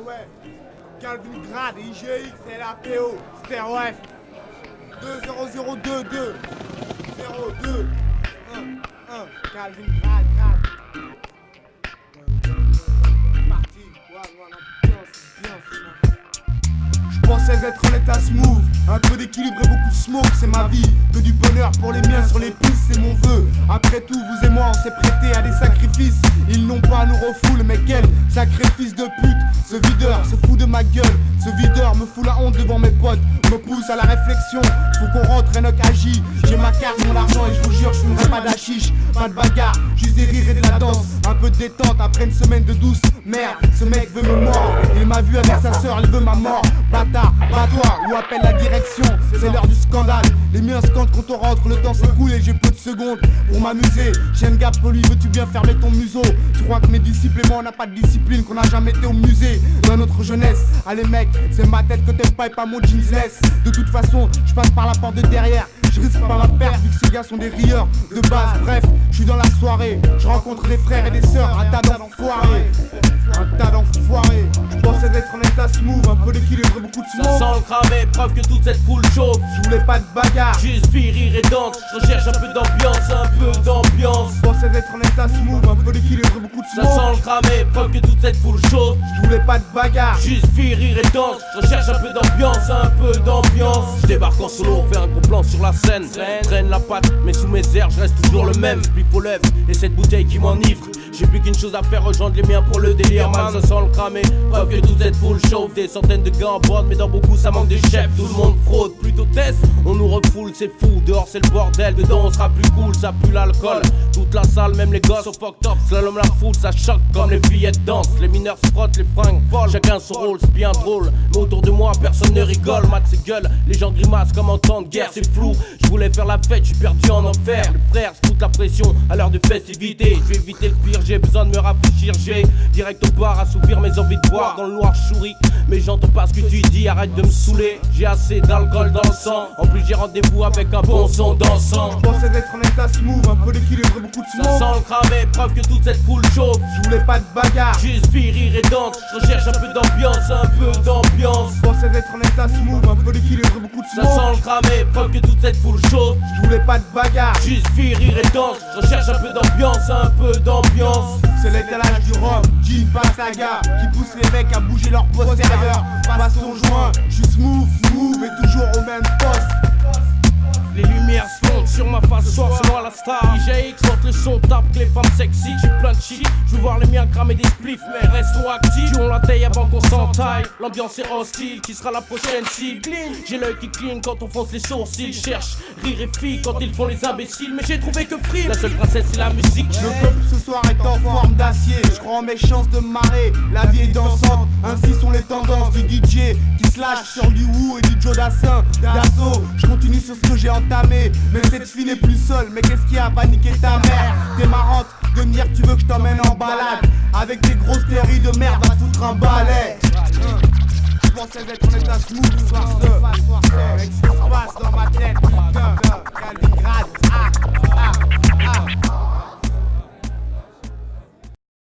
ouais. Calvingrad, IGX, LAPO, Stéréo F. 20022 02 1 Calvingrad, parti, je pensais être en état smooth, un peu d'équilibre et beaucoup de smoke, c'est ma vie. Que du bonheur pour les miens sur les pistes, c'est mon vœu. Après tout, vous et moi, on s'est prêté à des sacrifices. Ils n'ont pas à nous refouler, mais quel sacrifice de pute. Ce videur se fout de ma gueule. Ce videur me fout la honte devant mes potes. Me pousse à la réflexion, faut qu'on rentre, Enoch agit. J'ai ma carte, mon argent et je vous jure, je fumerai pas d'hachiche. Pas de bagarre, juste des rires et de la danse. Un peu de détente après une semaine de douce. Merde, ce mec veut me mordre. Il m'a vu avec sa soeur, il veut ma mort. Bâtard, bats-toi ou appelle la direction. C'est l'heure du scandale. Les miens scandent quand on rentre, le temps s'écoule et j'ai peu de secondes pour m'amuser. J'ai une gap pour lui, veux-tu bien fermer ton museau? Tu crois que mes disciples et moi on n'a pas de discipline, qu'on n'a jamais été au musée dans notre jeunesse? Allez mec, c'est ma tête que t'aimes pas et pas mon jeansless. De toute façon, je passe par la porte de derrière. Je risque pas ma perte vu que ces gars sont des rieurs de base. Bref, je suis dans la soirée. Je rencontre des frères et des sœurs, un tas d'enfoirés. Un tas d'enfoirés. Je pensais être en état smooth, un peu d'équilibre, beaucoup de smoke. Ça sent le cramé, preuve que toute cette foule chauffe. Je voulais pas de bagarre, juste vie, rire et danse. Je recherche un peu d'ambiance, un peu d'ambiance. Je pensais être en état smooth, un peu d'équilibre, beaucoup de Ça smoke. sent le cramé, preuve que toute cette foule chauffe. Je voulais pas de bagarre, juste vie, rire et danse. Je recherche un peu d'ambiance, un peu d'ambiance. Je débarque en solo, fais un gros plan sur la scène. Traîne la patte, mais sous mes airs, je reste toujours le même. Puis aux lèvres, et cette bouteille qui m'enivre. J'ai plus qu'une chose à faire, rejoindre les miens pour le délire. Man, ça sent le cramé, preuve que toute cette foule chauffe. Des centaines de gars en bord, mais dans beaucoup ça manque de chefs. Tout le monde fraude, plutôt test. On nous refoule, c'est fou. Dehors c'est le bordel, dedans on sera plus cool. Ça pue l'alcool, toute la salle, même les gosses sont fucked up. Slalom la foule, ça choque comme les fillettes dansent. Les mineurs se frottent, les fringues volent. Chacun son rôle, c'est bien drôle. Mais autour de moi, personne ne rigole. Mat ses gueules, les gens grimacent comme en temps de guerre, c'est flou. Je voulais faire la fête, je suis perdu en enfer. Les frères se foutent la pression à l'heure de festivité. Je vais éviter le pire, j'ai besoin de me rafraîchir. J'ai direct au bar, assouvir mes envies de boire. Dans le noir, je souris, mais j'entends pas ce que tu dis. Arrête de me saouler, j'ai assez d'alcool dans le sang. En plus, j'ai rendez-vous avec un bon son dansant. je pensais être en état smooth, un peu d'équilibre, beaucoup de Ça smoke. sent le cramé, preuve que toute cette foule chauffe. Je voulais pas de bagarre, Juste vie, rire et danse. Je recherche un peu d'ambiance, un peu d'ambiance. je pensais être en état smooth, un peu d'équilibre, beaucoup de Ça smoke. sent le cramé, preuve que toute cette foule chauffe. Je voulais pas de bagarre, Juste vie, rire et danse. Je recherche un peu d'ambiance, un peu d'ambiance. c'est l'étalage du rhum, jean Pastaga, qui pousse les mecs à bouger leur postérieur. Passe ton joint, je suis smooth et toujours au même poste. Les lumières se fondent sur ma face, soir selon la star. IGX monte le son, tape que les femmes sexy. J'ai plein de shit, je veux voir les miens cramer des spliffs, mais restons actifs. Tuons la taille avant qu'on s'entaille. L'ambiance est hostile, qui sera la prochaine cible? J'ai l'œil qui cligne quand on fonce les sourcils. Cherche rire et fille quand ils font les imbéciles. Mais j'ai trouvé que free, la seule princesse c'est la musique. Le peuple ce soir est en forme d'acier. Je crois en mes chances de me marrer. La vie est dansante, ainsi sont les tendances du DJ qui se lâche sur du Wu et du Joe Dassin. D'assaut, je continue sur ce que j'ai entamé. Mais cette fille n'est plus seule. Mais qu'est-ce qui a va niquer ta mère? T'es marrante de me dire que tu veux que je t'emmène en balade. Avec des grosses théories de merde, va te foutre un balai. Je pensais être en état smooth ce soir. Avec ce qui se passe dans ma tête, putain. Calvingrad,